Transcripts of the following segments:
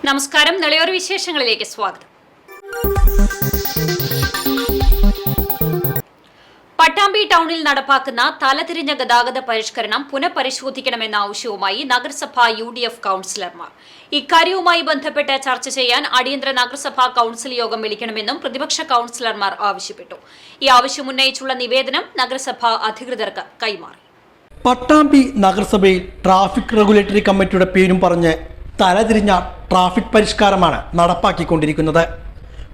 നമസ്കാരം. നിളയൊരു വിശേഷങ്ങളിലേക്ക് സ്വാഗതം. പട്ടാമ്പി ടൗണിൽ നടപ്പാക്കുന്ന തലതിരിഞ്ഞ ഗതാഗത പരിഷ്കരണം പുനഃപരിശോധിക്കണമെന്ന ആവശ്യവുമായി നഗരസഭാ UDF കൌൺസിലർമാർ. ഇക്കാര്യവുമായി ബന്ധപ്പെട്ട് ചർച്ച ചെയ്യാൻ അടിയന്തര നഗരസഭാ കൌൺസിൽ യോഗം വിളിക്കണമെന്നും പ്രതിപക്ഷ കൌൺസിലർമാർ ആവശ്യപ്പെട്ടു. ഈ ആവശ്യമുന്നയിച്ചുള്ള നിവേദനം നഗരസഭാ അധികൃതർക്ക് കൈമാറി. പട്ടാമ്പി നഗരസഭയിൽ ട്രാഫിക് റെഗുലേറ്ററി കമ്മിറ്റിയുടെ പേരും പറഞ്ഞ് തലതിരിഞ്ഞ ട്രാഫിക് പരിഷ്കാരമാണ് നടപ്പാക്കിക്കൊണ്ടിരിക്കുന്നത്.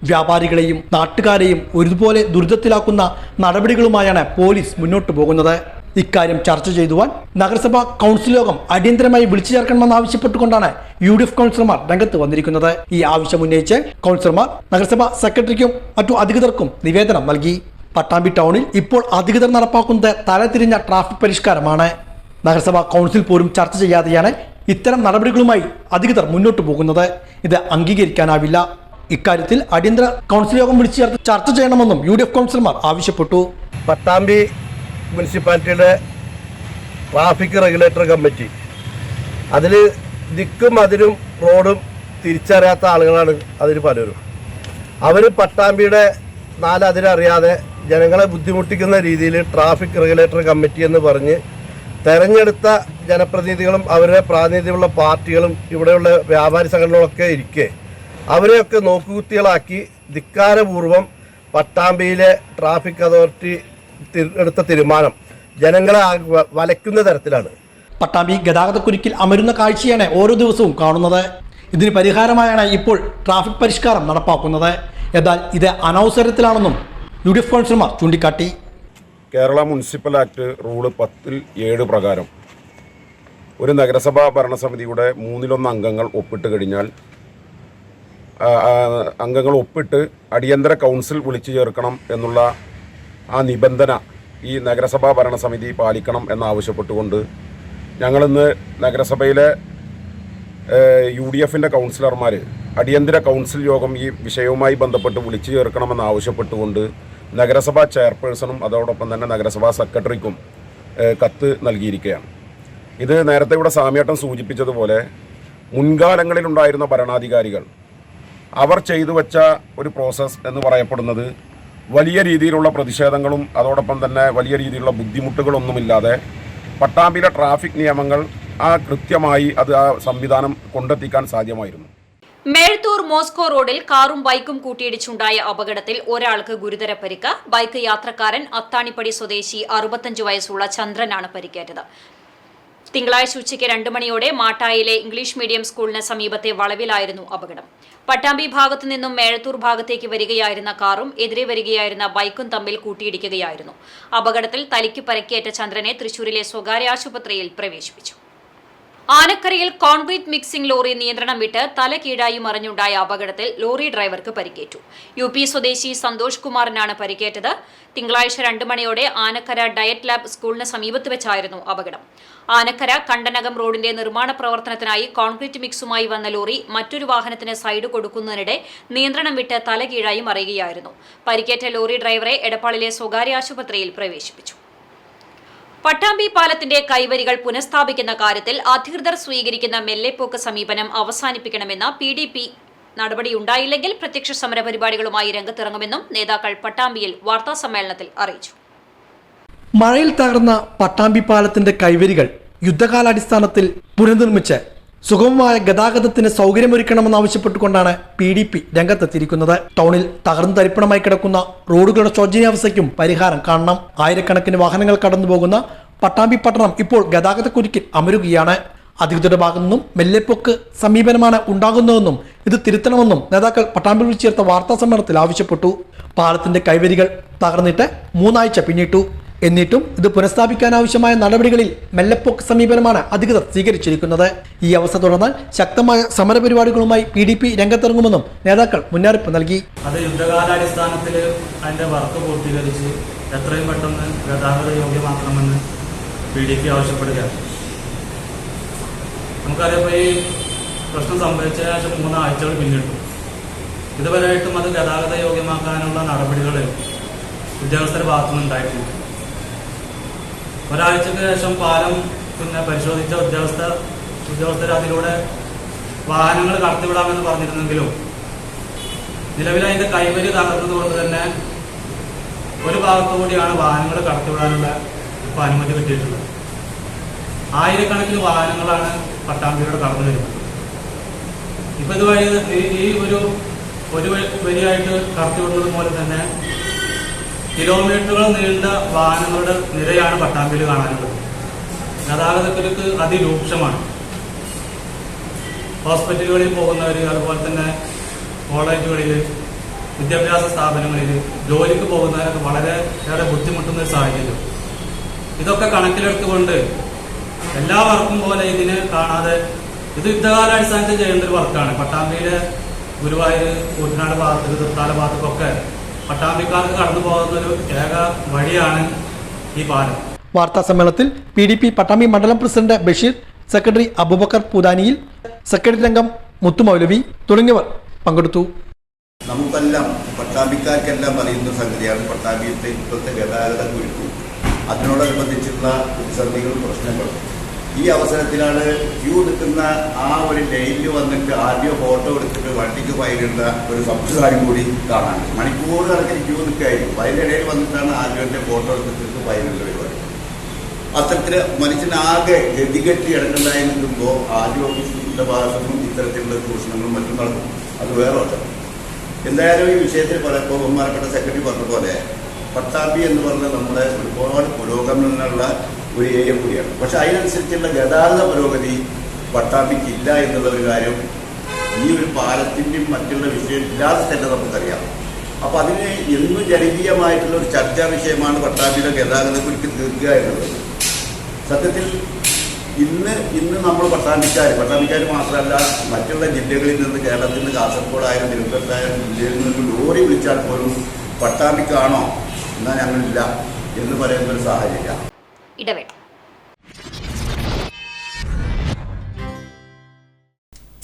വ്യാപാരികളെയും നാട്ടുകാരെയും ഒരുപോലെ ദുരിതത്തിലാക്കുന്ന നടപടികളുമായാണ് പോലീസ് മുന്നോട്ടു പോകുന്നത്. ഇക്കാര്യം ചർച്ച ചെയ്യുവാൻ നഗരസഭാ കൗൺസിൽ യോഗം അടിയന്തരമായി വിളിച്ചു ചേർക്കണമെന്ന് ആവശ്യപ്പെട്ടുകൊണ്ടാണ് UDF കൗൺസിലർമാർ രംഗത്ത് വന്നിരിക്കുന്നത്. ഈ ആവശ്യം ഉന്നയിച്ച് കൗൺസിലർമാർ നഗരസഭാ സെക്രട്ടറിക്കും മറ്റു അധികൃതർക്കും നിവേദനം നൽകി. പട്ടാമ്പി ടൗണിൽ ഇപ്പോൾ അധികൃതർ നടപ്പാക്കുന്നത് തലതിരിഞ്ഞ ട്രാഫിക് പരിഷ്കാരമാണ്. നഗരസഭാ കൗൺസിൽ പോലും ചർച്ച ചെയ്യാതെയാണ് ഇത്തരം നടപടികളുമായി അധികൃതർ മുന്നോട്ടു പോകുന്നത്. ഇത് അംഗീകരിക്കാനാവില്ല. ഇക്കാര്യത്തിൽ അടിയന്തര കൗൺസിൽ യോഗം വിളിച്ചു ചേർത്ത് ചർച്ച ചെയ്യണമെന്നും UDF കൗൺസിലർമാർ ആവശ്യപ്പെട്ടു. പട്ടാമ്പി മുനിസിപ്പാലിറ്റിയുടെ ട്രാഫിക് റെഗുലേറ്ററി കമ്മിറ്റി അതിൽ ദിക്കും അതിരും റോഡും തിരിച്ചറിയാത്ത ആളുകളാണ് അതിൽ പലരും. അവർ പട്ടാമ്പിയുടെ നാലതിരറിയാതെ ജനങ്ങളെ ബുദ്ധിമുട്ടിക്കുന്ന രീതിയിൽ ട്രാഫിക് റെഗുലേറ്ററി കമ്മിറ്റി എന്ന് പറഞ്ഞ് തെരഞ്ഞെടുത്ത ജനപ്രതിനിധികളും അവരുടെ പ്രാതിനിധ്യമുള്ള പാർട്ടികളും ഇവിടെയുള്ള വ്യാപാരി സംഘടനകളൊക്കെ ഇരിക്കെ അവരെയൊക്കെ നോക്കുകുത്തികളാക്കി ധിക്കാരപൂർവം പട്ടാമ്പിയിലെ ട്രാഫിക് അതോറിറ്റി എടുത്ത തീരുമാനം ജനങ്ങളെ വലയ്ക്കുന്ന തരത്തിലാണ്. പട്ടാമ്പി ഗതാഗതക്കുരുക്കിൽ അമരുന്ന കാഴ്ചയാണ് ഓരോ ദിവസവും കാണുന്നത്. ഇതിന് പരിഹാരമായാണ് ഇപ്പോൾ ട്രാഫിക് പരിഷ്കാരം നടപ്പാക്കുന്നത്. എന്നാൽ ഇത് അനവസരത്തിലാണെന്നും UDF കൗൺസിലർമാർ ചൂണ്ടിക്കാട്ടി. കേരള മുനിസിപ്പൽ ആക്ട് റൂള് 10(7) പ്രകാരം ഒരു നഗരസഭാ ഭരണസമിതിയുടെ 1/3 അംഗങ്ങൾ ഒപ്പിട്ട് കഴിഞ്ഞാൽ അംഗങ്ങൾ ഒപ്പിട്ട് അടിയന്തര കൗൺസിൽ വിളിച്ചു ചേർക്കണം എന്നുള്ള ആ നിബന്ധന ഈ നഗരസഭാ ഭരണസമിതി പാലിക്കണം എന്നാവശ്യപ്പെട്ടുകൊണ്ട് ഞങ്ങളിന്ന് നഗരസഭയിലെ UDFൻ്റെ കൗൺസിലർമാർ അടിയന്തര കൗൺസിൽ യോഗം ഈ വിഷയവുമായി ബന്ധപ്പെട്ട് വിളിച്ചു ചേർക്കണമെന്ന് ആവശ്യപ്പെട്ടുകൊണ്ട് നഗരസഭാ ചെയർപേഴ്സണും അതോടൊപ്പം തന്നെ നഗരസഭാ സെക്രട്ടറിക്കും കത്ത് നൽകിയിരിക്കുകയാണ്. ഇത് നേരത്തെ ഇവിടെ സാമ്യേട്ടൻ സൂചിപ്പിച്ചതുപോലെ മുൻകാലങ്ങളിലുണ്ടായിരുന്ന ഭരണാധികാരികൾ അവർ ചെയ്തു വെച്ച ഒരു പ്രോസസ്സ് എന്ന് പറയപ്പെടുന്നത് വലിയ രീതിയിലുള്ള പ്രതിഷേധങ്ങളും അതോടൊപ്പം തന്നെ വലിയ രീതിയിലുള്ള ബുദ്ധിമുട്ടുകളൊന്നുമില്ലാതെ പട്ടാമ്പിയിലെ ട്രാഫിക് നിയമങ്ങൾ കൃത്യമായി ആ സംവിധാനം കൊണ്ടെത്തിക്കാൻ സാധ്യമായിരുന്നു. മേഴത്തൂർ മോസ്കോ റോഡിൽ കാറും ബൈക്കും കൂട്ടിയിടിച്ചുണ്ടായ അപകടത്തിൽ ഒരാൾക്ക് ഗുരുതര പരിക്ക്. ബൈക്ക് യാത്രക്കാരൻ അത്താണിപ്പടി സ്വദേശി 65 വയസ്സുള്ള ചന്ദ്രനാണ് പരിക്കേറ്റത്. തിങ്കളാഴ്ച ഉച്ചയ്ക്ക് 2 മണിയോടെ മാട്ടായിലെ ഇംഗ്ലീഷ് മീഡിയം സ്കൂളിന് സമീപത്തെ വളവിലായിരുന്നു അപകടം. പട്ടാമ്പി ഭാഗത്തു നിന്നും മേഴത്തൂർ ഭാഗത്തേക്ക് വരികയായിരുന്ന കാറും എതിരെ വരികയായിരുന്ന ബൈക്കും തമ്മിൽ കൂട്ടിയിടിക്കുകയായിരുന്നു. അപകടത്തിൽ തലയ്ക്ക് പരിക്കേറ്റ ചന്ദ്രനെ തൃശൂരിലെ സ്വകാര്യ ആശുപത്രിയിൽ പ്രവേശിപ്പിച്ചു. ആനക്കരയിൽ കോൺക്രീറ്റ് മിക്സിംഗ് ലോറി നിയന്ത്രണം വിട്ട് തല കീഴായി മറിഞ്ഞുണ്ടായ അപകടത്തിൽ ലോറി ഡ്രൈവർക്ക് പരിക്കേറ്റു. UP സ്വദേശി സന്തോഷ് കുമാറിനാണ് പരിക്കേറ്റത്. തിങ്കളാഴ്ച 2 മണിയോടെ ആനക്കര ഡയറ്റ് ലാബ് സ്കൂളിന് സമീപത്ത് വെച്ചായിരുന്നു അപകടം. ആനക്കര കണ്ടനകം റോഡിന്റെ നിർമ്മാണ പ്രവർത്തനത്തിനായി കോൺക്രീറ്റ് മിക്സുമായി വന്ന ലോറി മറ്റൊരു വാഹനത്തിന് സൈഡ് കൊടുക്കുന്നതിനിടെ നിയന്ത്രണം വിട്ട് തല കീഴായി മറിയുകയായിരുന്നു. പരിക്കേറ്റ ലോറി ഡ്രൈവറെ എടപ്പാളിലെ സ്വകാര്യ ആശുപത്രിയിൽ പ്രവേശിപ്പിച്ചു. പട്ടാമ്പി പാലത്തിന്റെ കൈവരികൾ പുനഃസ്ഥാപിക്കുന്ന കാര്യത്തിൽ അധികൃതർ സ്വീകരിക്കുന്ന മെല്ലെപ്പോക്ക് സമീപനം അവസാനിപ്പിക്കണമെന്ന PDP നടപടിയുണ്ടായില്ലെങ്കിൽ പ്രത്യക്ഷ സമര പരിപാടികളുമായി രംഗത്തിറങ്ങുമെന്നും നേതാക്കൾ പട്ടാമ്പിയിൽ വാർത്താസമ്മേളനത്തിൽ അറിയിച്ചു. മഴയിൽ തകർന്ന പട്ടാമ്പി പാലത്തിന്റെ കൈവരികൾ യുദ്ധകാലാടിസ്ഥാനത്തിൽ പുനർനിർമ്മിച്ച് സുഗമമായ ഗതാഗതത്തിന് സൗകര്യമൊരുക്കണമെന്നാവശ്യപ്പെട്ടുകൊണ്ടാണ് PDP രംഗത്തെത്തിയിരിക്കുന്നത്. ടൗണിൽ തകർന്നു തരിപ്പണമായി കിടക്കുന്ന റോഡുകളുടെ ശോചനീയാവസ്ഥയ്ക്കും പരിഹാരം കാണണം. ആയിരക്കണക്കിന് വാഹനങ്ങൾ കടന്നുപോകുന്ന പട്ടാമ്പി പട്ടണം ഇപ്പോൾ ഗതാഗതക്കുരുക്കിൽ അമരുകയാണ്. അധികൃതരുടെ ഭാഗത്തു നിന്നും മെല്ലെപ്പൊക്ക് സമീപനമാണ് ഉണ്ടാകുന്നതെന്നും ഇത് തിരുത്തണമെന്നും നേതാക്കൾ പട്ടാമ്പി വിളിച്ചു ചേർത്ത വാർത്താ സമ്മേളനത്തിൽ ആവശ്യപ്പെട്ടു. പാലത്തിന്റെ കൈവരികൾ തകർന്നിട്ട് 3 ആഴ്ച പിന്നിട്ടു. എന്നിട്ടും ഇത് പുനഃസ്ഥാപിക്കാനാവശ്യമായ നടപടികളിൽ മെല്ലെപ്പൊക്ക് സമീപനമാണ് അധികൃതർ സ്വീകരിച്ചിരിക്കുന്നത്. ഈ അവസ്ഥ തുടർന്നാൽ ശക്തമായ സമരപരിപാടികളുമായി PDP രംഗത്തിറങ്ങുമെന്നും നേതാക്കൾ മുന്നറിയിപ്പ് നൽകി. അത് യുദ്ധകാലാടിസ്ഥാനത്തിൽ അതിന്റെ വർക്ക് പൂർത്തീകരിച്ച് എത്രയും പെട്ടെന്ന് ഗതാഗത യോഗ്യമാക്കണമെന്ന് PDP ആവശ്യപ്പെടുകയാണ്. നമുക്കറിയാം, ഈ പ്രശ്നം സംഭവിച്ച ശേഷം 3 ആഴ്ചകൾ പിന്നിട്ടു. ഇതുവരെയായിട്ടും അത് ഗതാഗത യോഗ്യമാക്കാനുള്ള നടപടികൾ ഉദ്യോഗസ്ഥരുടെ ഭാഗത്തുനിന്നുണ്ടായിട്ടില്ല. ഒരാഴ്ചക്ക് ശേഷം പാലം പരിശോധിച്ച ഉദ്യോഗസ്ഥർ അതിലൂടെ വാഹനങ്ങൾ കടത്തിവിടാമെന്ന് പറഞ്ഞിരുന്നെങ്കിലും നിലവിൽ അതിന്റെ കൈവരി തകർന്നതുകൊണ്ട് തന്നെ ഒരു ഭാഗത്തുകൂടിയാണ് വാഹനങ്ങൾ കടത്തിവിടാനുള്ള ഇപ്പോൾ അനുമതി കിട്ടിയിട്ടുള്ളത്. ആയിരക്കണക്കിന് വാഹനങ്ങളാണ് പട്ടാമ്പിയിലൂടെ കടന്നു വരുന്നത്. ഇപ്പൊ ഇതുവഴി ഈ ഒരു വരിയായിട്ട് കടത്തിവിടുന്നത് മൂലം തന്നെ കിലോമീറ്ററുകൾ നീണ്ട വാഹനങ്ങളുടെ നിരയാണ് പട്ടാമ്പിയിൽ കാണാനുള്ളത്. ഗതാഗതക്കുരുക്ക് അതിരൂക്ഷമാണ്. ഹോസ്പിറ്റലുകളിൽ പോകുന്നവർ, അതുപോലെ തന്നെ കോളേജുകളിൽ, വിദ്യാഭ്യാസ സ്ഥാപനങ്ങളിൽ ജോലിക്ക് പോകുന്നവരൊക്കെ വളരെയേറെ ബുദ്ധിമുട്ടുന്ന ഒരു സാഹചര്യം. ഇതൊക്കെ കണക്കിലെടുത്തുകൊണ്ട് എല്ലാ വർക്കും പോലെ ഇതിനെ കാണാതെ ഇത് യുദ്ധകാലാടിസ്ഥാനത്തിൽ ചെയ്യേണ്ട ഒരു വർക്കാണ്. പട്ടാമ്പിയിലെ ഗുരുവായൂർ, കൂറ്റനാട് ഭാഗത്ത്, തൃത്താല ഭാഗത്തൊക്കെ പട്ടാമ്പിക്കാർക്ക് കടന്നു പോകുന്ന ഒരു ഏക വഴിയാണ് ഈ പാലം. വാർത്താ സമ്മേളനത്തിൽ PDP പട്ടാമ്പി മണ്ഡലം പ്രസിഡന്റ് ബഷീർ, സെക്രട്ടറി അബൂബക്കർ പൂതാനിയിൽ, സെക്രട്ടറി അംഗം മുത്തുമൗലവി തുടങ്ങിയവർ പങ്കെടുത്തു. നമുക്കെല്ലാം പട്ടാമ്പിക്കാർക്കെല്ലാം അറിയുന്ന സംഗതിയാണ് പട്ടാമ്പിയത്തെ ഇപ്പോഴത്തെ ഗതാഗത കുരുക്കും അതിനോടനുബന്ധിച്ചുള്ള പ്രതിസന്ധികളും പ്രശ്നങ്ങളും. ഈ അവസരത്തിലാണ് ക്യൂ നിൽക്കുന്ന ആ ഒരു ലൈനിൽ വന്നിട്ട് ആദ്യം ഫോട്ടോ എടുത്തിട്ട് വണ്ടിക്ക് പയറുന്ന ഒരു സംസ്കാരം കൂടി കാണാൻ. മണിക്കൂർ കണക്കിന് ക്യൂ നിൽക്കുകയായിരിക്കും. അതിനിടയിൽ വന്നിട്ടാണ് ആദ്യത്തെ ഫോട്ടോ എടുത്തിട്ട് പയറുന്ന പരിപാടി. അത്തരത്തിൽ മനുഷ്യനാകെ ഗതികെട്ടി ഇടങ്ങുണ്ടായി നിൽക്കുമ്പോൾ ആദ്യ ഓഫീസിന്റെ ഭാഗത്തുനിന്നും ഇത്തരത്തിലുള്ള ചൂഷണങ്ങളും മറ്റും നടക്കും. അത് വേറെ വശം. എന്തായാലും ഈ വിഷയത്തിൽ പലപ്പോൾ ബഹുമാനപ്പെട്ട സെക്രട്ടറി പറഞ്ഞ പോലെ പട്ടാമ്പി എന്ന് പറഞ്ഞാൽ നമ്മുടെ ഒരുപാട് പുരോഗമനമുള്ള ഒരു ഏരിയ കൂടിയാണ്. പക്ഷെ അതിനനുസരിച്ചുള്ള ഗതാഗത പുരോഗതി പട്ടാമ്പിക്ക് ഇല്ല എന്നുള്ള ഒരു കാര്യം ഈ ഒരു പാലത്തിൻ്റെയും മറ്റുള്ള വിഷയം ഇല്ലാതെ തന്നെ നമുക്കറിയാം. അപ്പോൾ അതിന് എന്നും ജനകീയമായിട്ടുള്ള ഒരു ചർച്ചാ വിഷയമാണ് പട്ടാമ്പിയുടെ ഗതാഗതക്കുരുക്ക് തീർക്കുക എന്നുള്ളത്. സത്യത്തിൽ ഇന്ന് നമ്മൾ പട്ടാമ്പിക്കാർ മാത്രമല്ല, മറ്റുള്ള ജില്ലകളിൽ നിന്ന്, കേരളത്തിൽ നിന്ന്, കാസർഗോഡായാലും തിരുവനന്തപുരത്തായാലും ജില്ലയിൽ നിന്ന് ലോറി വിളിച്ചാൽ പോലും പട്ടാമ്പിക്കാണോ എന്നാൽ ഞങ്ങളില്ല എന്ന് പറയുന്ന ഒരു സാഹചര്യം.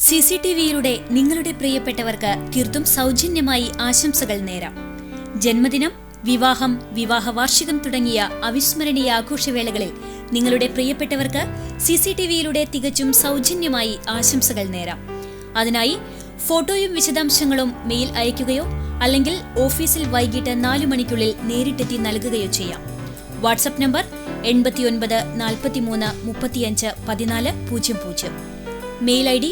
CCTVയിലൂടെ നിങ്ങളുടെ പ്രിയപ്പെട്ടവർക്ക് തീർത്തും സൗജന്യമായി ആശംസകൾ നേരാം. ജന്മദിനം, വിവാഹം, വിവാഹ വാർഷികം തുടങ്ങിയ അവിസ്മരണീയ ആഘോഷവേളകളിൽ നിങ്ങളുടെ പ്രിയപ്പെട്ടവർക്ക് CCTVയിലൂടെ തികച്ചും സൗജന്യമായി ആശംസകൾ നേരാം. അതിനായി ഫോട്ടോയും വിശദാംശങ്ങളും മെയിൽ അയയ്ക്കുകയോ അല്ലെങ്കിൽ ഓഫീസിൽ വൈകിട്ട് 4 മണിക്കുള്ളിൽ നേരിട്ടെത്തി നൽകുകയോ ചെയ്യാം. WhatsApp number 89 43 35 14 00. Mail ID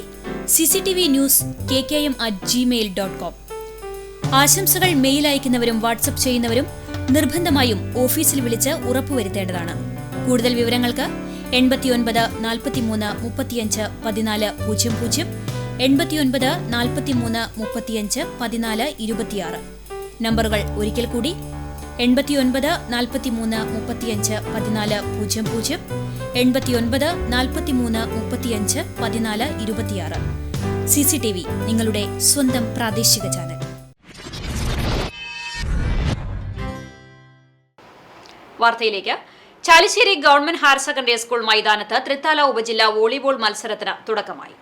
cctvnews@gmail.com. ആശംസകൾ മെയിൽ അയക്കുന്നവരും വാട്സ്ആപ്പ് ചെയ്യുന്നവരും നിർബന്ധമായും ഓഫീസിൽ വിളിച്ച് ഉറപ്പുവരുത്തേണ്ടതാണ്. കൂടുതൽ വിവരങ്ങൾക്ക് 89 43 35 14 00, 89 43 35 14 26. നമ്പറുകൾ ഒരിക്കൽ കൂടി 89 43 35 14 00, 89 43 35 14 26. CCTV, നിങ്ങളുടെ സ്വന്തം പ്രാദേശിക ചാനൽ. വാർത്തയിലേക്ക്. Chalissery government higher secondary school മൈതാനത്ത് തൃത്താല ഉപജില്ലാ വോളിബോൾ മത്സരത്തിന് തുടക്കമായി.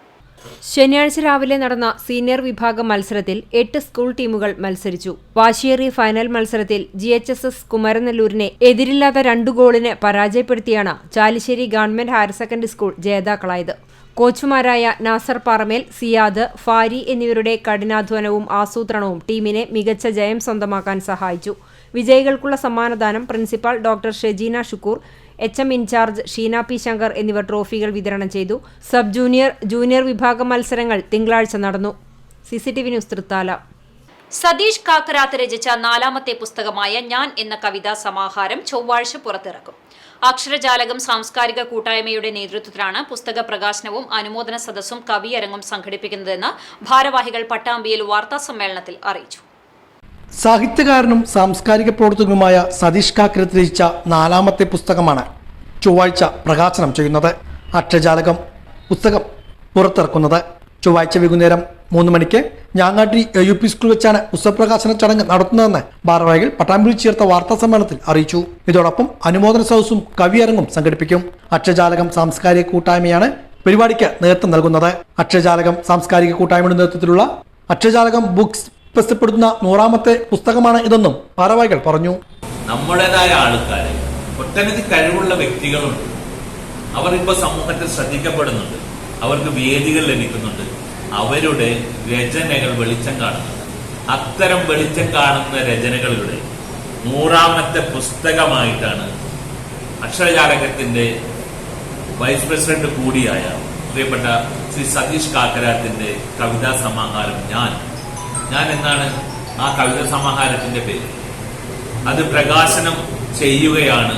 ശനിയാഴ്ച രാവിലെ നടന്ന സീനിയർ വിഭാഗം മത്സരത്തിൽ 8 സ്കൂൾ ടീമുകൾ മത്സരിച്ചു. വാശിയേറിയ ഫൈനൽ മത്സരത്തിൽ GHSS കുമരനെല്ലൂരിനെ എതിരില്ലാത്ത 2 ഗോളിന് പരാജയപ്പെടുത്തിയാണ് Chalissery government higher secondary school ജേതാക്കളായത്. കോച്ചുമാരായ നാസർ പാറമേൽ, സിയാദ്, ഫാരി എന്നിവരുടെ കഠിനാധ്വാനവും ആസൂത്രണവും ടീമിനെ മികച്ച ജയം സ്വന്തമാക്കാൻ സഹായിച്ചു. വിജയികൾക്കുള്ള സമ്മാനദാനം principal doctor Shejeena Shukkoor, HM in charge Sheena P Shankar എന്നിവർ ട്രോഫികൾ വിതരണം ചെയ്തു. സബ് ജൂനിയർ, ജൂനിയർ വിഭാഗം മത്സരങ്ങൾ തിങ്കളാഴ്ച നടന്നു. CCTV news Thrithala. സതീഷ് കാക്കരാത്ത് രചിച്ച 4ാമത്തെ പുസ്തകമായ ഞാൻ എന്ന കവിതാ സമാഹാരം ചൊവ്വാഴ്ച പുറത്തിറക്കും. അക്ഷരജാലകം സാംസ്കാരിക കൂട്ടായ്മയുടെ നേതൃത്വത്തിലാണ് പുസ്തക പ്രകാശനവും അനുമോദന സദസ്സും കവിയരങ്ങും സംഘടിപ്പിക്കുന്നതെന്ന് ഭാരവാഹികൾ പട്ടാമ്പിയിൽ വാർത്താസമ്മേളനത്തിൽ അറിയിച്ചു. സാഹിത്യകാരനും സാംസ്കാരിക പ്രവർത്തകനുമായ സതീഷ് കാക്കരത്ത് രചിച്ച 4ാമത്തെ പുസ്തകമാണ് ചൊവ്വാഴ്ച പ്രകാശനം ചെയ്യുന്നത്. അക്ഷരജാലകം പുസ്തകം പുറത്തിറക്കുന്നത് ചൊവ്വാഴ്ച വൈകുന്നേരം 3 മണിക്ക് ഞാങ്ങാട്ടി AUP സ്കൂൾ വെച്ചാണ് പുസ്തകപ്രകാശന ചടങ്ങ് നടത്തുന്നതെന്ന് ഭാരവാഹികൾ പട്ടാമ്പിയിൽ ചേർത്ത വാർത്താ സമ്മേളനത്തിൽ അറിയിച്ചു. ഇതോടൊപ്പം അനുമോദന സദസ്സും കവിയരങ്ങും സംഘടിപ്പിക്കും. അക്ഷരജാലകം സാംസ്കാരിക കൂട്ടായ്മയാണ് പരിപാടിക്ക് നേതൃത്വം നൽകുന്നത്. അക്ഷരജാലകം സാംസ്കാരിക കൂട്ടായ്മയുടെ നേതൃത്വത്തിലുള്ള അക്ഷരജാലകം ബുക്സ് പ്രസിദ്ധപ്പെടുത്തുന്ന 100ാമത്തെ പുസ്തകമാണ് ഇതെന്നും ഭാരവാഹികൾ പറഞ്ഞു. നമ്മുടേതായ ആൾക്കാർ, ഒട്ടനവധി കഴിവുള്ള വ്യക്തികളുണ്ട്. അവർ ഇപ്പോൾ സമൂഹത്തിൽ ശ്രദ്ധിക്കപ്പെടുന്നുണ്ട്. അവർക്ക് വേദികൾ ലഭിക്കുന്നുണ്ട്. അവരുടെ രചനകൾ വെളിച്ചം കാണുന്നത്. അത്തരം വെളിച്ചം കാണുന്ന രചനകളുടെ 100ാമത്തെ പുസ്തകമായിട്ടാണ് അക്ഷരജാലകത്തിന്റെ വൈസ് പ്രസിഡന്റ് കൂടിയായ പ്രിയപ്പെട്ട ശ്രീ സതീഷ് കാക്കരാത്തിന്റെ കവിതാ സമാഹാരം ഞാൻ എന്നാണ് ആ കവിതാ സമാഹാരത്തിന്റെ പേര്. അത് പ്രകാശനം ചെയ്യുകയാണ്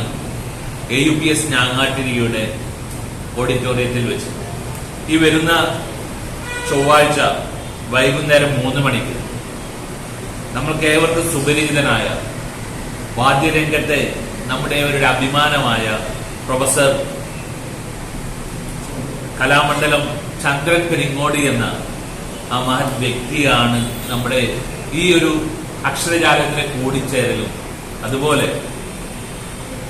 AUPS ഞാങ്ങാട്ടിരിയുടെ ഓഡിറ്റോറിയത്തിൽ വെച്ച്. ഈ വരുന്ന ചൊവ്വാഴ്ച വൈകുന്നേരം 3 മണിക്ക് നമ്മൾക്ക് ഏവർക്കും സുപരിചിതനായ വാദ്യരംഗത്തെ നമ്മുടെ ഒരു അഭിമാനമായ പ്രൊഫസർ കലാമണ്ഡലം ചന്ദ്രൻ പെരിങ്ങോടി എന്ന ആ മഹത് വ്യക്തിയാണ് നമ്മുടെ ഈ ഒരു അക്ഷരജാലത്തിലെ കൂടിച്ചേരലും അതുപോലെ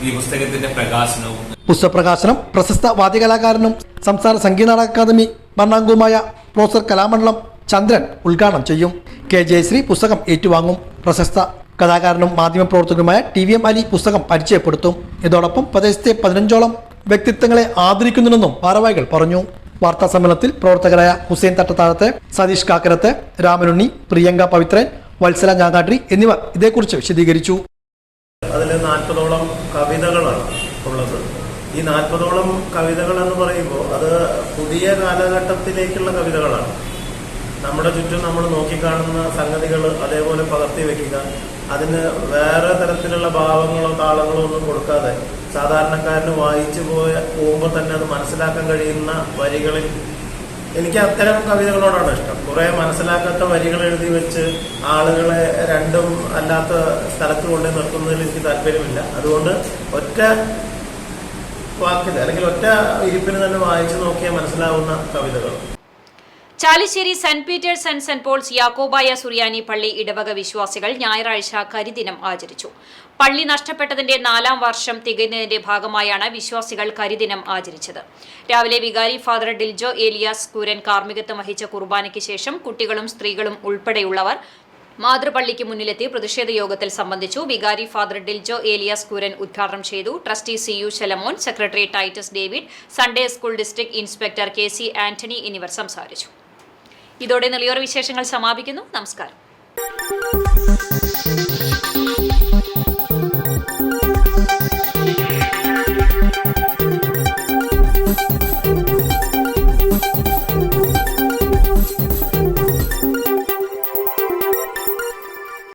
ഈ പുസ്തകത്തിന്റെ പ്രകാശനവും. പുസ്തകപ്രകാശനം പ്രശസ്ത വാദ്യകലാകാരനും സംസ്ഥാന സംഗീത നാടക അക്കാദമി ഭരണാംഗവുമായ പ്രൊഫസർ കലാമണ്ഡലം ചന്ദ്രൻ ഉദ്ഘാടനം ചെയ്യും. കെ ജയശ്രീ പുസ്തകം ഏറ്റുവാങ്ങും. പ്രശസ്ത കലാകാരനും മാധ്യമപ്രവർത്തകനുമായ TVM അലി പുസ്തകം പരിചയപ്പെടുത്തും. ഇതോടൊപ്പം പ്രദേശത്തെ 15ഓളം വ്യക്തിത്വങ്ങളെ ആദരിക്കുന്നുണ്ടെന്നും ഭാരവാഹികൾ പറഞ്ഞു. വാർത്താ സമ്മേളനത്തിൽ പ്രവർത്തകരായ ഹുസൈൻ തട്ടത്താഴത്തെ, സതീഷ് കാക്കരത്തെ, രാമനുണ്ണി, പ്രിയങ്ക പവിത്രൻ, വത്സല ഞാങ്ങാട്ടി എന്നിവർ ഇതേക്കുറിച്ച് വിശദീകരിച്ചു. അതിൽ 40ഓളം കവിതകളാണ് ഉള്ളത്. ഈ 40ഓളം കവിതകൾ എന്ന് പറയുമ്പോൾ അത് പുതിയ കാലഘട്ടത്തിലേക്കുള്ള കവിതകളാണ്. നമ്മുടെ ചുറ്റും നമ്മൾ നോക്കിക്കാണുന്ന സംഗതികൾ അതേപോലെ പകർത്തി വെക്കുക, അതിന് വേറെ തരത്തിലുള്ള ഭാവങ്ങളോ താളങ്ങളോ ഒന്നും കൊടുക്കാതെ സാധാരണക്കാരന് വായിച്ചു പോകുമ്പോൾ തന്നെ അത് മനസ്സിലാക്കാൻ കഴിയുന്ന വരികളിൽ എനിക്ക് അത്തരം കവിതകളോടാണ് ഇഷ്ടം. കുറെ മനസ്സിലാക്കാത്ത വരികൾ എഴുതി വെച്ച് ആളുകളെ രണ്ടും അല്ലാത്ത സ്ഥലത്ത് കൊണ്ട് നിർത്തുന്നതിൽ എനിക്ക് താല്പര്യമില്ല. അതുകൊണ്ട് ഒറ്റ വാക്കിൽ അല്ലെങ്കിൽ ഒറ്റ ഇരിപ്പിന് തന്നെ വായിച്ചു നോക്കിയാൽ മനസ്സിലാവുന്ന കവിതകൾ. Chalissery saint Peter's and saint Paul's Yakobaya Suriyani പള്ളി ഇടവക വിശ്വാസികൾ ഞായറാഴ്ച കരിദിനം ആചരിച്ചു. പള്ളി നഷ്ടപ്പെട്ടതിന്റെ 4ാം വർഷം തികയുന്നതിന്റെ ഭാഗമായാണ് വിശ്വാസികൾ കരിദിനം ആചരിച്ചത്. രാവിലെ വികാരി ഫാദർ ഡിൽജോ ഏലിയാസ് കൂരൻ കാർമ്മികത്വം വഹിച്ച കുർബാനയ്ക്ക് ശേഷം കുട്ടികളും സ്ത്രീകളും ഉൾപ്പെടെയുള്ളവർ മാതൃപള്ളിക്ക് മുന്നിലെത്തി പ്രതിഷേധ യോഗത്തിൽ സംബന്ധിച്ചു. വികാരി ഫാദർ ഡിൽജോ ഏലിയാസ് കൂരൻ ഉദ്ഘാടനം ചെയ്തു. Trustee CU Shalamon, secretary Titus David, Sunday school district inspector KC Antony എന്നിവർ സംസാരിച്ചു. ഇതോടെ നിളയോർ വിശേഷങ്ങൾ സമാപിക്കുന്നു. നമസ്കാരം.